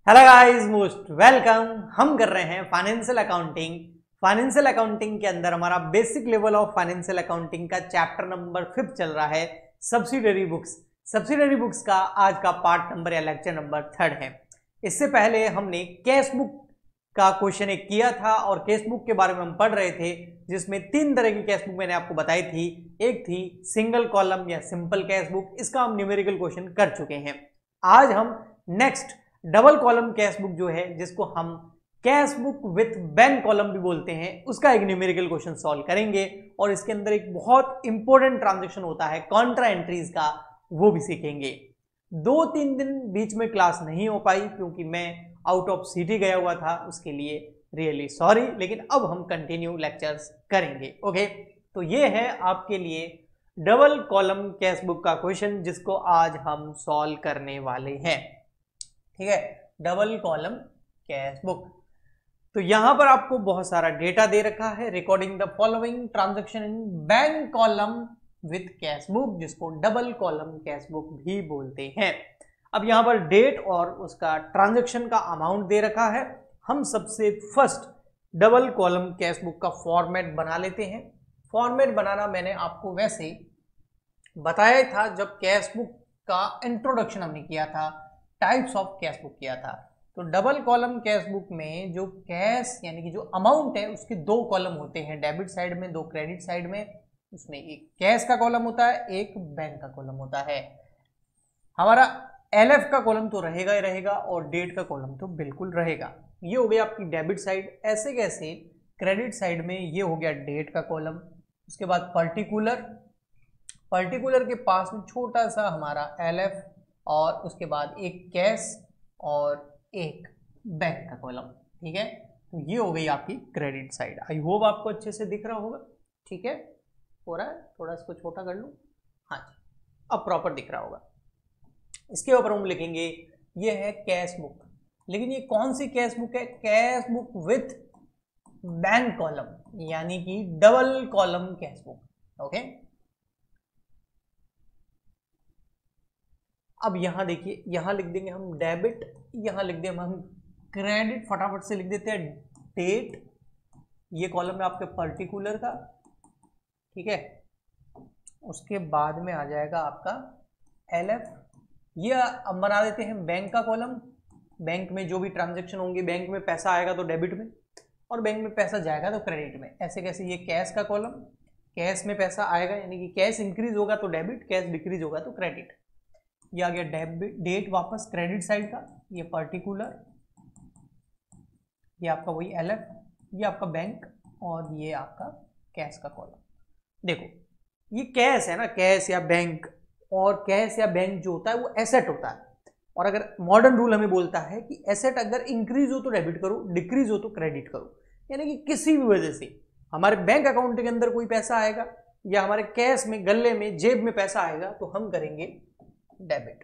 Hello guys, most welcome. हम कर रहे हैं फाइनेंशियल अकाउंटिंग। फाइनेंशियल अकाउंटिंग के अंदर हमारा basic level of financial accounting का चैप्टर नंबर 5 चल रहा है, सब्सिडरी बुक्स। सब्सिडरी बुक्स का आज का पार्ट नंबर या लेक्चर नंबर 3 है। इससे पहले हमने कैश बुक का क्वेश्चन एक किया था और कैश बुक के बारे में हम पढ़ रहे थे, जिसमें 3 तरह की कैश बुक मैंने आपको बताई थी। एक थी सिंगल कॉलम या सिंपल कैश बुक, इसका हम न्यूमेरिकल क्वेश्चन कर चुके हैं। आज हम next double column cash book जो है, जिसको हम cash book with bank column भी बोलते हैं, उसका एक न्यूमेरिकल क्वेश्चन सॉल्व करेंगे। और इसके अंदर एक बहुत इंपॉर्टेंट ट्रांजैक्शन होता है कॉन्ट्रा एंट्रीज का, वो भी सीखेंगे। 2-3 दिन बीच में क्लास नहीं हो पाई क्योंकि मैं आउट ऑफ सिटी गया हुआ था, उसके लिए रियली सॉरी। लेकिन अब हम कंटिन्यू लेक्चर्स करेंगे। ओके, तो ये है आपके लिए डबल कॉलम कैश बुक का क्वेश्चन, जिसको आज हम सॉल्व करने वाले हैं। ठीक है, डबल कॉलम कैश बुक। तो यहां पर आपको बहुत सारा डेटा दे रखा है। Recording the following transaction in bank column with cash book, जिसको डबल कॉलम कैश बुक भी बोलते हैं। अब यहां पर डेट और उसका ट्रांजैक्शन का अमाउंट दे रखा है। हम सबसे first double column cash book का फॉर्मेट बना लेते हैं। फॉर्मेट बनाना मैंने आपको वैसे बताया था जब कैश बुक का इंट्रोडक्शन हमने किया था, टाइप्स ऑफ कैश बुक किया था। तो डबल कॉलम कैश बुक में जो कैश यानी कि जो अमाउंट है उसके 2 कॉलम होते हैं, डेबिट साइड में 2 क्रेडिट साइड में। उसमें एक कैश का कॉलम होता है, एक बैंक का कॉलम होता है। हमारा एलएफ का कॉलम तो रहेगा ही रहेगा और डेट का कॉलम तो बिल्कुल रहेगा। ये हो गया आपकी डेबिट साइड। ऐसे कैसे क्रेडिट साइड में ये हो गया डेट का कॉलम। उसके बाद पर्टिकुलर के पास में छोटा सा हमारा एलएफ, और उसके बाद एक कैश और एक बैंक का कॉलम। ठीक है, तो ये हो गई आपकी क्रेडिट साइड। आई होप आपको अच्छे से दिख रहा होगा। ठीक है, हो रहा है, थोड़ा इसको छोटा कर लूं। हाँ जी, अब प्रॉपर दिख रहा होगा। इसके ऊपर हम लिखेंगे ये है कैश बुक। लेकिन ये कौन सी कैश बुक है? Cash book with bank column, यानी कि double column cash book. Okay, अब यहां देखिए, यहां लिख देंगे हम डेबिट, यहां लिख देंगे हम क्रेडिट। फटाफट से लिख देते हैं डेट। ये कॉलम है आपके पर्टिकुलर का। ठीक है, उसके बाद में आ जाएगा आपका एलएफ। ये अब बना देते हैं बैंक का कॉलम। बैंक में जो भी ट्रांजैक्शन होंगे, बैंक में पैसा आएगा तो डेबिट में, और बैंक में पैसा जाएगा तो क्रेडिट में। ऐसे कैसे ये कैश का कॉलम, कैश में पैसा आएगा यानी कि कैश इंक्रीज होगा तो डेबिट, कैश डिक्रीज होगा तो क्रेडिट। ये आ गया डेबिट, डेट वापस क्रेडिट साइड का। ये पर्टिकुलर, ये आपका वही एलएफ, ये आपका बैंक, और ये आपका कैश का कॉलम। देखो, ये कैश है ना, कैश या बैंक। और कैश या बैंक जो होता है वो एसेट होता है। और अगर मॉडर्न रूल हमें बोलता है कि एसेट अगर इंक्रीज हो तो डेबिट करो, डिक्रीज हो तो क्रेडिट करो। यानी कि किसी भी वजह से हमारे बैंक अकाउंट के अंदर कोई पैसा आएगा या हमारे कैश में, गले में, जेब में पैसा आएगा तो हम करेंगे डेबिट।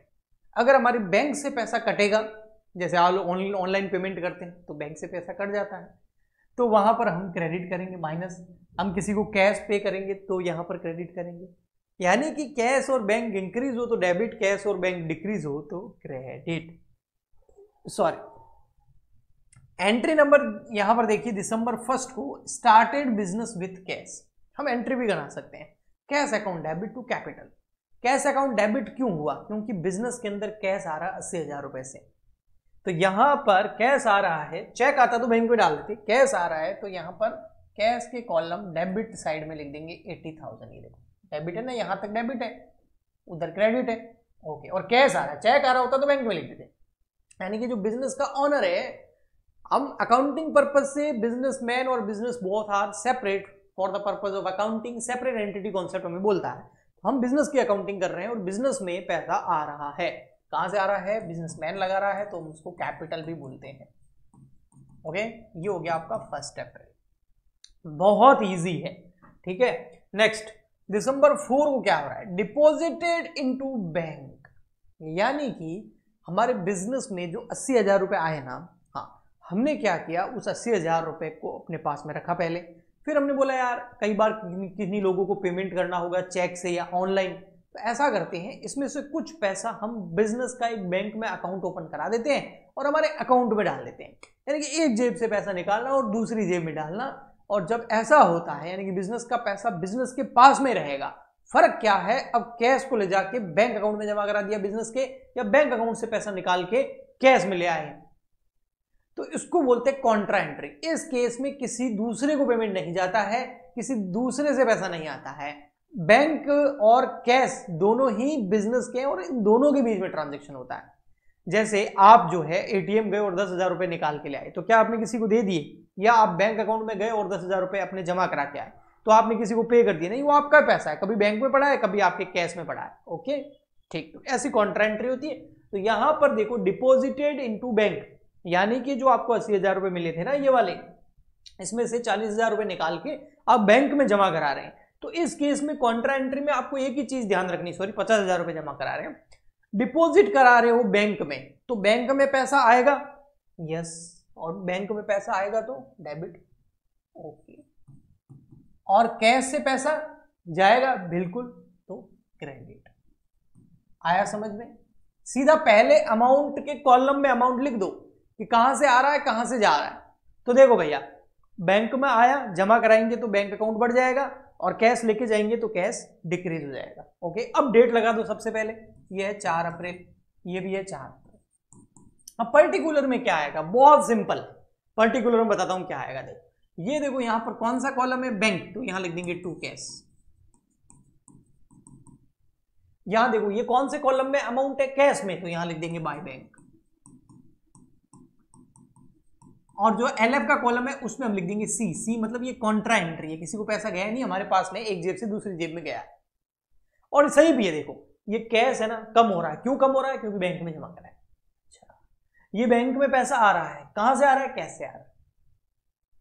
अगर हमारे बैंक से पैसा कटेगा, जैसे ऑनलाइन पेमेंट करते हैं तो बैंक से पैसा कट जाता है, तो वहां पर हम क्रेडिट करेंगे माइनस। हम किसी को कैश पे करेंगे तो यहां पर क्रेडिट करेंगे। यानी कि कैश और बैंक इंक्रीज हो तो डेबिट, कैश और बैंक डिक्रीज हो तो क्रेडिट। सॉरी, एंट्री नंबर यहां पर देखिए, दिसंबर 1 को स्टार्टेड बिजनेस विथ कैश। हम एंट्री भी बना सकते हैं, cash account debit to capital. Cash account debit क्यों हुआ? क्योंकि बिजनेस के अंदर कैश आ रहा 80,000 रुपए से। तो यहां पर कैश आ रहा है, चेक आता तो बैंक में डाल देते, कैश आ रहा है तो यहां पर कैश के कॉलम डेबिट साइड में लिख देंगे 80,000। ये देखो डेबिट है ना, यहां तक डेबिट है, उधर क्रेडिट है। ओके, और कैश आ रहा है, चेक आ रहा होता तो बैंक में लिख देते। यानी कि जो बिजनेस का ऑनर है, हम अकाउंटिंग पर्पज से बिजनेसमैन और business both are separate for the purpose of accounting. Separate entity concept हमें बोलता है। हम बिजनेस की अकाउंटिंग कर रहे हैं और बिजनेस में पैसा आ रहा है। कहां से आ रहा है? बिजनेसमैन लगा रहा है तो हम उसको कैपिटल भी बोलते हैं। ओके, ये हो गया आपका 1 अप्रैल। बहुत इजी है। ठीक है, नेक्स्ट दिसंबर 4 को क्या हो रहा है? Deposited into bank. यानी कि हमारे बिजनेस में जो 80,000 रुपए आए ना, हाँ, हमने क्या किया, उस 80,000 रुपए को अपने पास में रखा पहले। फिर हमने बोला यार कई बार किन्हीं लोगों को पेमेंट करना होगा चेक से या ऑनलाइन, तो ऐसा करते हैं, इसमें से कुछ पैसा हम बिजनेस का एक बैंक में अकाउंट ओपन करा देते हैं और हमारे अकाउंट में डाल देते हैं, यानी कि एक जेब से पैसा निकालना और दूसरी जेब में डालना। और जब ऐसा होता है यानी कि बिजनेस का पैसा बिजनेस के पास में रहेगा। फर्क क्या है, अब कैश को ले जाके बैंक अकाउंट में जमा करा दिया बिजनेस के, या बैंक अकाउंट से पैसा निकाल के कैश में ले आए, तो इसको बोलते हैं कॉन्ट्रा एंट्री। इस केस में किसी दूसरे को पेमेंट नहीं जाता है, किसी दूसरे से पैसा नहीं आता है, बैंक और कैश दोनों ही बिजनेस के और इन दोनों के बीच में ट्रांजैक्शन होता है। जैसे आप जो है एटीएम गए और 10,000 रुपए निकाल के ले आए, तो क्या आपने किसी को दे दिए, या आप बैंक अकाउंट में गए और 10,000 रुपए अपने जमा करा के आए, तो आपने किसी को पे कर दिया? नहीं, वो आपका पैसा है, कभी बैंक में पड़ा है, कभी आपके कैश में पड़ा है। ओके ठीक, तो ऐसी कॉन्ट्रा एंट्री होती है। तो यहां पर देखो डिपॉजिटेड इनटू बैंक, यानी कि जो आपको 80,000 रुपए मिले थे ना ये वाले, इसमें से 40,000 रुपए निकाल के आप बैंक में जमा करा रहे हैं। तो इस केस में कॉन्ट्रा एंट्री में आपको एक ही चीज ध्यान रखनी, सॉरी 50,000 रुपए जमा करा रहे हैं, डिपॉजिट करा रहे हो बैंक में, तो बैंक में पैसा आएगा, यस, और बैंक में पैसा आएगा तो डेबिट, ओके, और कैश से पैसा जाएगा बिल्कुल, तो क्रेडिट। आया समझ में? सीधा पहले अमाउंट के कॉलम में अमाउंट लिख दो कि कहां से आ रहा है कहां से जा रहा है। तो देखो भैया, बैंक में आया, जमा कराएंगे तो बैंक अकाउंट बढ़ जाएगा, और कैश लेके जाएंगे तो कैश डिक्रीज हो जाएगा। ओके, अब डेट लगा दो सबसे पहले, ये है 4 अप्रैल, ये भी है 4 अप्रैल। अब पर्टिकुलर में क्या आएगा, बहुत सिंपल, पर्टिकुलर में बताता हूं क्या आएगा। देखो ये देखो यहां पर कौन सा कॉलम है, बैंक, तो यहां लिख देंगे टू कैश। यहां देखो ये कौन से कॉलम में अमाउंट है, कैश में, तो यहां लिख देंगे बाय बैंक। और जो एलएफ का कॉलम है उसमें हम लिख देंगे सी। सी मतलब ये कॉन्ट्रा एंट्री है, किसी को पैसा गया नहीं हमारे पास में, एक जेब से दूसरी जेब में गया है। और सही भी है, देखो ये कैश है ना, कम हो रहा है, क्यों कम हो रहा है, क्योंकि बैंक में जमा करा है। अच्छा, ये बैंक में पैसा आ रहा है, कहां से आ रहा है, कैश से आ रहा है।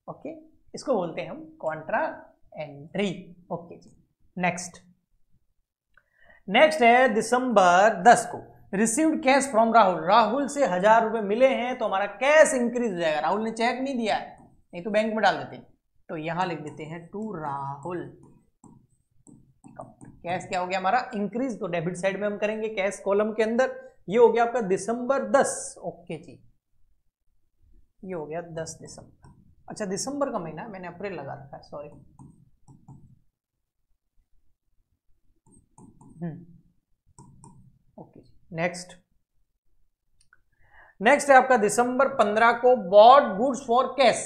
ओके, इसको बोलते हैं हम कॉन्ट्रा एंट्री। ओके जी, नेक्स्ट है दिसंबर 10 को received cash from Rahul. Rahul से 1,000 रुपए मिले हैं, तो हमारा कैश इंक्रीज हो जाएगा। राहुल ने चेक नहीं दिया है, नहीं तो बैंक में डाल देते हैं, तो यहां लिख देते हैं टू राहुल। कैश क्या हो गया हमारा, इंक्रीज, तो डेबिट साइड में हम करेंगे कैश कॉलम के अंदर। ये हो गया आपका दिसंबर 10। ओके जी, ये हो गया 10 दिसंबर। अच्छा, दिसंबर का महीना, मैंने अप्रैल लगा रखा है, सॉरी। ओके, नेक्स्ट है आपका दिसंबर 15 को bought goods for cash.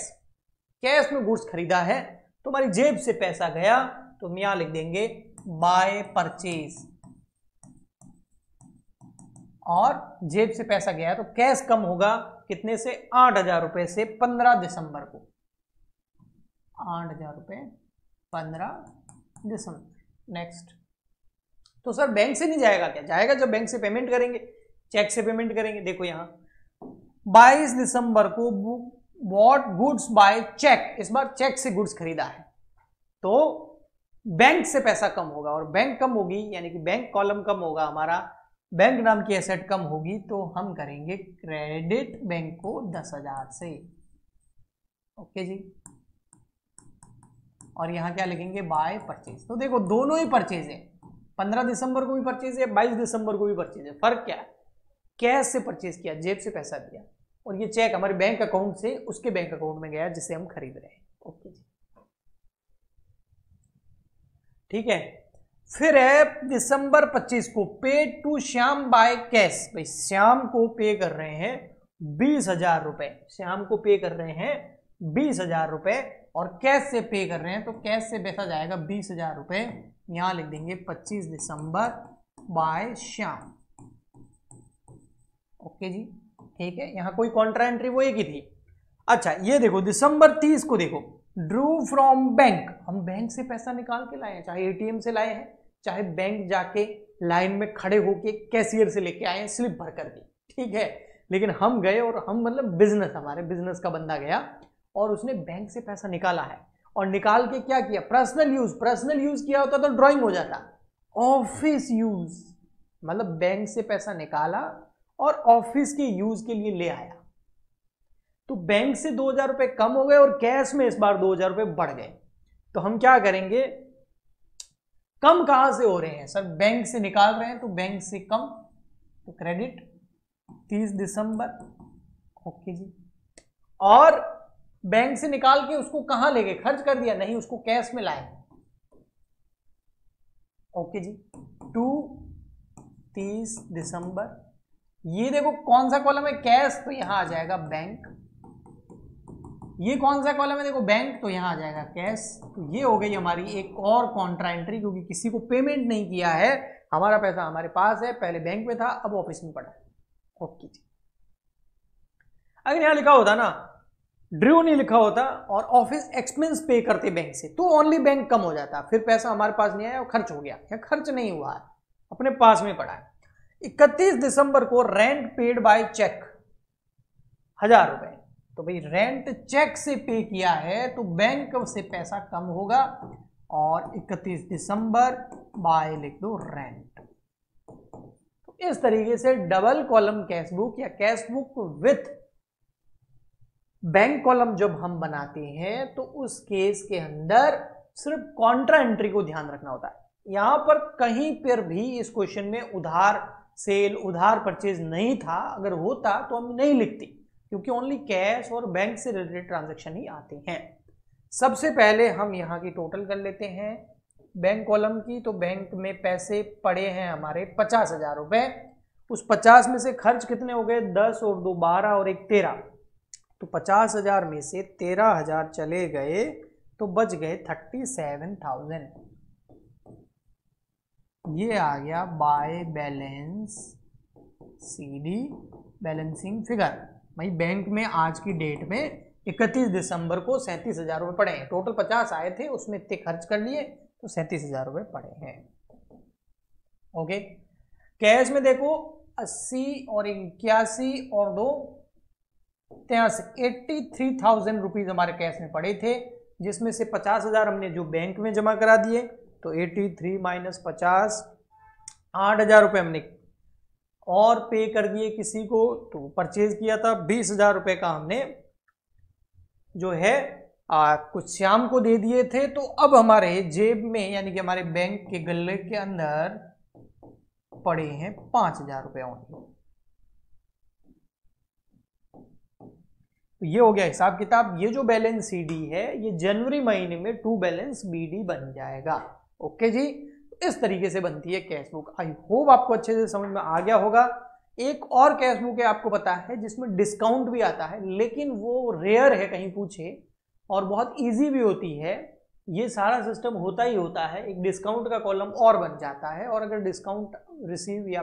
Cash में गुड्स खरीदा है, तो हमारी जेब से पैसा गया, तो हम यहां लिख देंगे बाय परचेज। और जेब से पैसा गया तो कैश कम होगा, कितने से, 8,000 रुपए से 15 दिसंबर को। 8,000 रुपए 15 दिसंबर। नेक्स्ट, तो सर बैंक से नहीं जाएगा क्या? जाएगा, जब बैंक से पेमेंट करेंगे, चेक से पेमेंट करेंगे। देखो यहां 22 दिसंबर को बॉट गुड्स बाय चेक, इस बार चेक से गुड्स खरीदा है, तो बैंक से पैसा कम होगा, और बैंक कम होगी यानी कि बैंक कॉलम कम होगा हमारा, बैंक नाम की एसेट कम होगी, तो हम करेंगे क्रेडिट बैंक को 10,000 से। ओके जी, और यहां क्या लिखेंगे, बाय परचेज। तो देखो दोनों ही परचेज है, 15 दिसंबर को भी परचेज है, 22 दिसंबर को भी परचेज है। फर्क क्या है, कैश से परचेज किया, जेब से पैसा दिया, और ये चेक हमारे बैंक अकाउंट से उसके बैंक अकाउंट में गया जिसे हम खरीद रहे हैं। ओके जी, ठीक है। फिर है दिसंबर 25 को पे टू श्याम बाय कैश। भाई श्याम को पे कर रहे हैं 20,000 रुपए, श्याम को पे कर रहे हैं 20,000 रुपए, और कैश से पे कर रहे हैं, तो कैश से पैसा जाएगा 20,000 रुपए। यहां लिख देंगे 25 दिसंबर बाय श्याम। ओके जी, ठीक है, यहां कोई कॉन्ट्रा एंट्री वो एक ही थी। अच्छा, ये देखो दिसंबर 30 को देखो ड्रू फ्रॉम बैंक, हम बैंक से पैसा निकाल के लाए हैं, चाहे एटीएम से लाए हैं, चाहे बैंक जाके लाइन में खड़े होके कैशियर से लेके आए हैं स्लिप भर करके, ठीक है, लेकिन हम गए और हम मतलब बिजनेस, हमारे बिजनेस का बंदा गया और उसने बैंक से पैसा निकाला है, और निकाल के क्या किया, पर्सनल यूज। पर्सनल यूज किया होता तो ड्राइंग हो जाता, ऑफिस यूज मतलब बैंक से पैसा निकाला और ऑफिस के यूज के लिए ले आया, तो बैंक से 2,000 रुपए कम हो गए और कैश में इस बार 2,000 रुपए बढ़ गए। तो हम क्या करेंगे, कम कहां से हो रहे हैं सर? बैंक से निकाल रहे हैं तो बैंक से कम, तो क्रेडिट 30 दिसंबर। ओके जी। और बैंक से निकाल के उसको कहां ले गए? खर्च कर दिया? नहीं, उसको कैश में लाए। ओके जी। 30 दिसंबर। ये देखो कौन सा कॉलम है? कैश, तो यहां आ जाएगा बैंक। ये कौन सा कॉलम है? देखो बैंक, तो यहां आ जाएगा कैश। तो ये हो गई हमारी एक और कॉन्ट्रा एंट्री, क्योंकि किसी को पेमेंट नहीं किया है, हमारा पैसा हमारे पास है, पहले बैंक में था, अब ऑफिस में पड़ा है। ओके जी। अगर यहां लिखा होता ना, ड्रू नहीं लिखा होता और ऑफिस एक्सपेंस पे करते बैंक से, तो ओनली बैंक कम हो जाता, फिर पैसा हमारे पास नहीं आया और खर्च हो गया। या खर्च नहीं हुआ है, अपने पास में पड़ा है। 31 दिसंबर को रेंट पेड बाय चेक 1000 रुपए। तो भाई रेंट चेक से पे किया है तो बैंक से पैसा कम होगा, और 31 दिसंबर बाय लिख दो रेंट। तो इस तरीके से डबल कॉलम कैश बुक या cash book with bank column जब हम बनाते हैं तो उस केस के अंदर सिर्फ कॉन्ट्रा एंट्री को ध्यान रखना होता है। यहां पर कहीं पर भी इस क्वेश्चन में उधार सेल, उधार परचेज नहीं था। अगर होता तो हम नहीं लिखते, क्योंकि ओनली कैश और बैंक से रिलेटेड ट्रांजैक्शन ही आते हैं। सबसे पहले हम यहाँ की टोटल कर लेते हैं बैंक कॉलम की। तो बैंक में पैसे पड़े हैं हमारे 50,000 रुपए। उस 50 में से खर्च कितने हो गए? 10 और 2 12 और 1 13। तो 50,000 में से 13,000 चले गए तो बच गए 37,000। ये आ गया by balance CD balancing figure. भाई बैंक में आज की डेट में 31 दिसंबर को 37,000 रुपए पड़े हैं। टोटल 50 आए थे, उसमें इतने खर्च कर लिए तो 37,000 रुपए पड़े हैं। ओके। कैश में देखो 80 और 81 और 2 83, 83,000 रुपीज हमारे कैश में पड़े थे, जिसमें से 50,000 हमने जो बैंक में जमा करा दिए। तो 83 माइनस 50, 8,000 रुपये हमने और पे कर दिए किसी को, तो परचेज किया था। 20,000 रुपये का हमने जो है कुछ श्याम को दे दिए थे। तो अब हमारे जेब में यानी कि हमारे बैंक के गल्ले के अंदर पड़े हैं 5,000 रुपये ओनली। तो ये हो गया हिसाब किताब। ये जो बैलेंस सीडी है ये जनवरी महीने में टू बैलेंस बीडी बन जाएगा। ओके जी। इस तरीके से बनती है कैश बुक। आई होप आपको अच्छे से समझ में आ गया होगा। एक और कैश बुक है, आपको पता है, जिसमें डिस्काउंट भी आता है, लेकिन वो रेयर है कहीं पूछे, और बहुत इजी भी होती है। ये सारा सिस्टम होता ही होता है, एक डिस्काउंट का कॉलम और बन जाता है, और अगर डिस्काउंट रिसीव या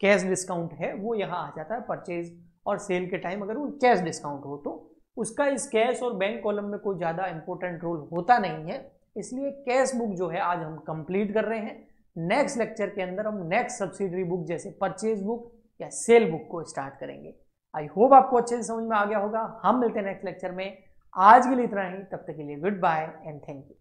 कैश डिस्काउंट है वो यहाँ आ जाता है परचेज और सेल के टाइम। अगर वो कैश डिस्काउंट हो तो उसका इस कैश और बैंक कॉलम में कोई ज़्यादा इंपॉर्टेंट रोल होता नहीं है। इसलिए कैश बुक जो है आज हम कंप्लीट कर रहे हैं। नेक्स्ट लेक्चर के अंदर हम नेक्स्ट सब्सिडरी बुक जैसे परचेज बुक या सेल बुक को स्टार्ट करेंगे। आई होप आपको अच्छे से समझ में आ गया होगा। हम मिलते हैं नेक्स्ट लेक्चर में। आज के लिए इतना ही, तब तक के लिए goodbye and thank you.